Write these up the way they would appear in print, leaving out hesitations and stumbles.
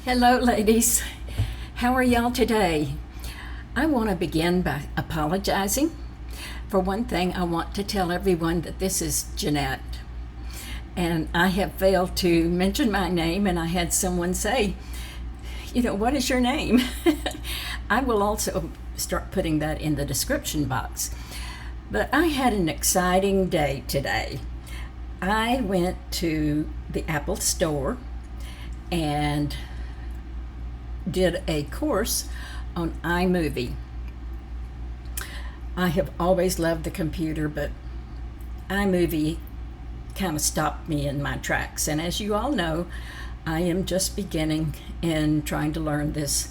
Hello, ladies. How are y'all today? I want to begin by apologizing. For one thing, I want to tell everyone that this is Jeanette. And I have failed to mention my name, and I had someone say, what is your name? I will also start putting that in the description box. But I had an exciting day today. I went to the Apple store and did a course on iMovie. I have always loved the computer, but iMovie kind of stopped me in my tracks. And as you all know, I am just beginning in trying to learn this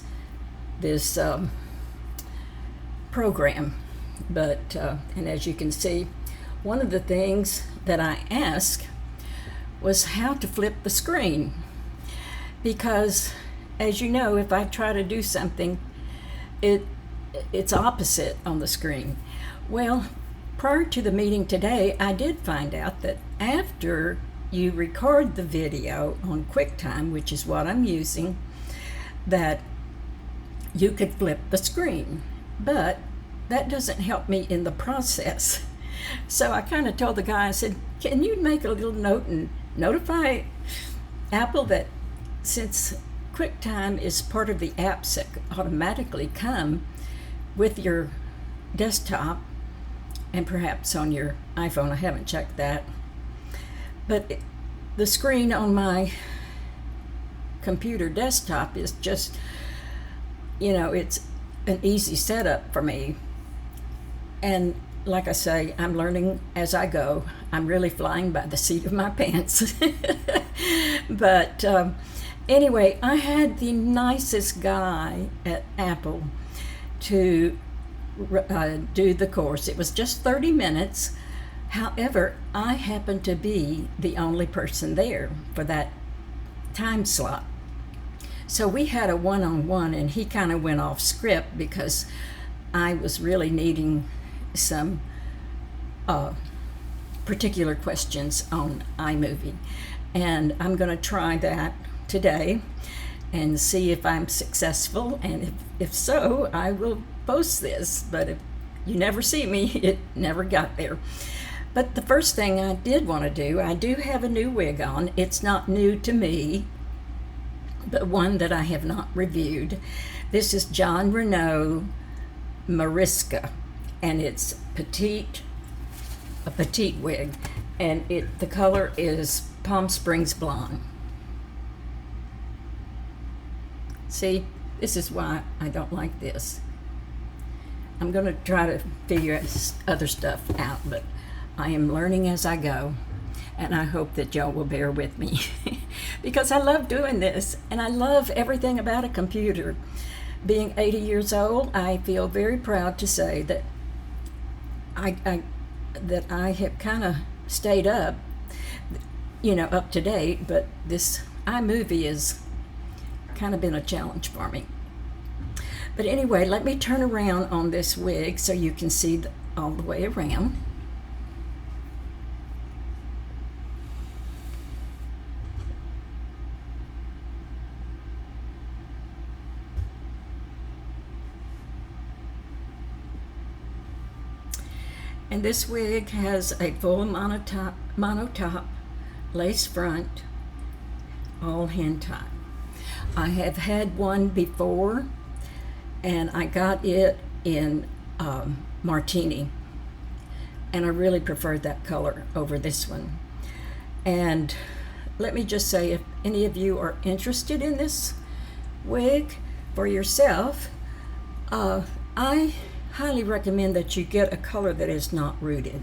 program. But and as you can see, one of the things that I asked was how to flip the screen, because as you know, if I try to do something, it's opposite on the screen. Well, prior to the meeting today, I did find out that after you record the video on QuickTime, which is what I'm using, that you could flip the screen. But that doesn't help me in the process. So I kind of told the guy, I said, can you make a little note and notify Apple that since QuickTime is part of the apps that automatically come with your desktop and perhaps on your iPhone, I haven't checked that, but the screen on my computer desktop is just, it's an easy setup for me. And like I say, I'm learning as I go. I'm really flying by the seat of my pants. But anyway, I had the nicest guy at Apple to do the course. It was just 30 minutes. However, I happened to be the only person there for that time slot. So we had a one-on-one, and he kind of went off script because I was really needing some particular questions on iMovie. And I'm going to try that today and see if I'm successful, and if so, I will post this. But if you never see me, it never got there. But the first thing I did want to do, I do have a new wig on. It's not new to me, but one that I have not reviewed. This is Jon Renau Mariska, and it's Petite, a Petite wig, and the color is Palm Springs Blonde. See, this is why I don't like this. I'm going to try to figure other stuff out, but I am learning as I go, and I hope that y'all will bear with me because I love doing this, and I love everything about a computer. Being 80 years old, I feel very proud to say that I have kind of stayed up to date, but this iMovie has kind of been a challenge for me. But anyway, let me turn around on this wig so you can see all the way around. And this wig has a full monotop, lace front, all hand tie. I have had one before, and I got it in Martini, and I really preferred that color over this one. And let me just say, if any of you are interested in this wig for yourself, I highly recommend that you get a color that is not rooted,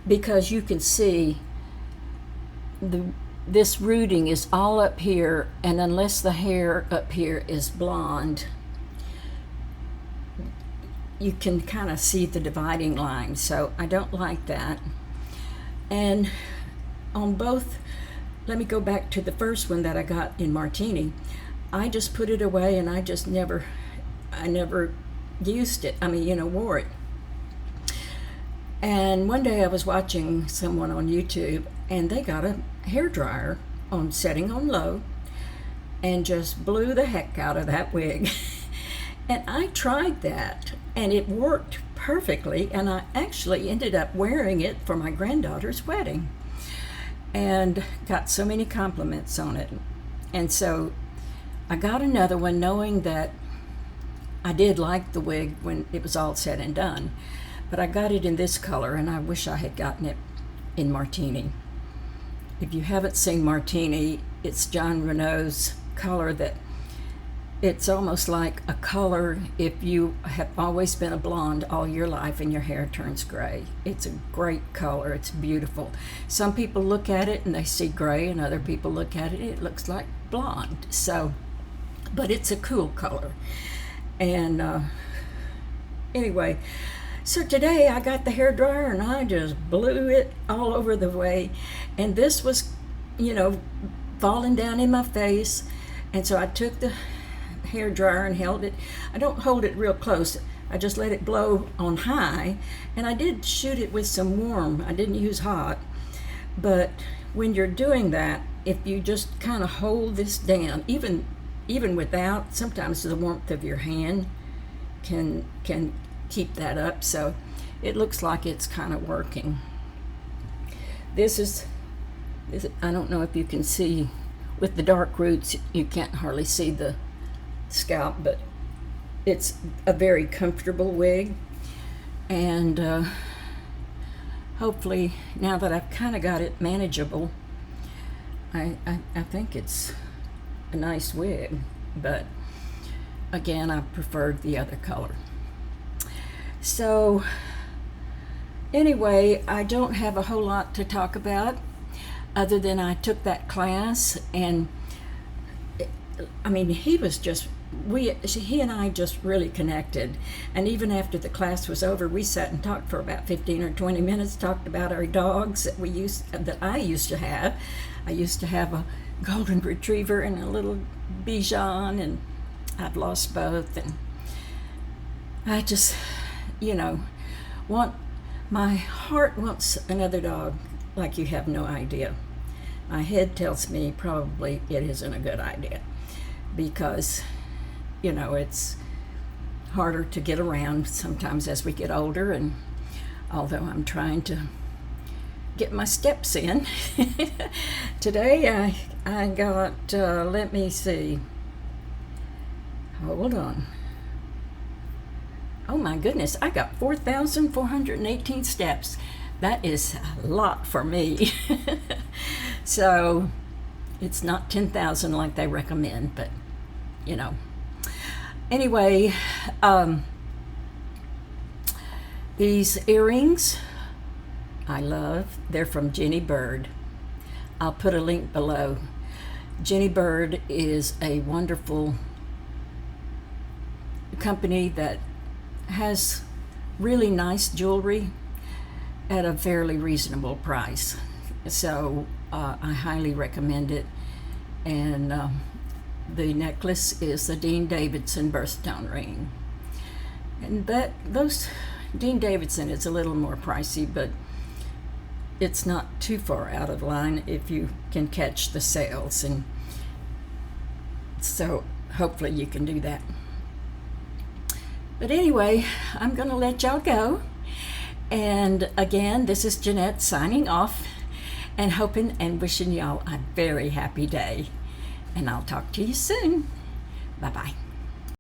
because you can see this rooting is all up here, and unless the hair up here is blonde, you can kind of see the dividing line. So I don't like that. And on both, let me go back to the first one that I got in Martini. I just put it away, and I never used it. Wore it. And one day I was watching someone on YouTube, and they got a hair dryer on setting on low, and just blew the heck out of that wig. And I tried that, and it worked perfectly, and I actually ended up wearing it for my granddaughter's wedding and got so many compliments on it. And so I got another one knowing that I did like the wig when it was all said and done, but I got it in this color, and I wish I had gotten it in Martini. If you haven't seen Martini, it's Jon Renau's color that it's almost like a color if you have always been a blonde all your life and your hair turns gray. It's a great color. It's beautiful. Some people look at it and they see gray, and other people look at it, it looks like blonde. So, but it's a cool color. And anyway, so today I got the hair dryer and I just blew it all over the way. And this was, falling down in my face. And so I took the hair dryer and held it. I don't hold it real close. I just let it blow on high. And I did shoot it with some warm. I didn't use hot. But when you're doing that, if you just kind of hold this down, even without, sometimes the warmth of your hand can keep that up. So it looks like it's kind of working. This is, I don't know if you can see, with the dark roots, you can't hardly see the scalp, but it's a very comfortable wig. And hopefully, now that I've kind of got it manageable, I think it's a nice wig. But again, I preferred the other color. So anyway, I don't have a whole lot to talk about other than I took that class, and he was just, he and I just really connected. And even after the class was over, we sat and talked for about 15 or 20 minutes, talked about our dogs that I used to have. I used to have a golden retriever and a little Bichon, and I've lost both. And I just, my heart wants another dog like you have no idea. My head tells me probably it isn't a good idea because, it's harder to get around sometimes as we get older. And although I'm trying to get my steps in, today I got, let me see, hold on. Oh my goodness, I got 4,418 steps. That is a lot for me. So it's not 10,000 like they recommend, but Anyway, these earrings I love. They're from Jenny Bird. I'll put a link below. Jenny Bird is a wonderful company that has really nice jewelry at a fairly reasonable price. So I highly recommend it. And the necklace is the Dean Davidson birthstone ring. And those Dean Davidson is a little more pricey, but it's not too far out of line if you can catch the sales. And so hopefully you can do that. But anyway, I'm going to let y'all go. And again, this is Jeanette signing off and hoping and wishing y'all a very happy day. And I'll talk to you soon. Bye-bye.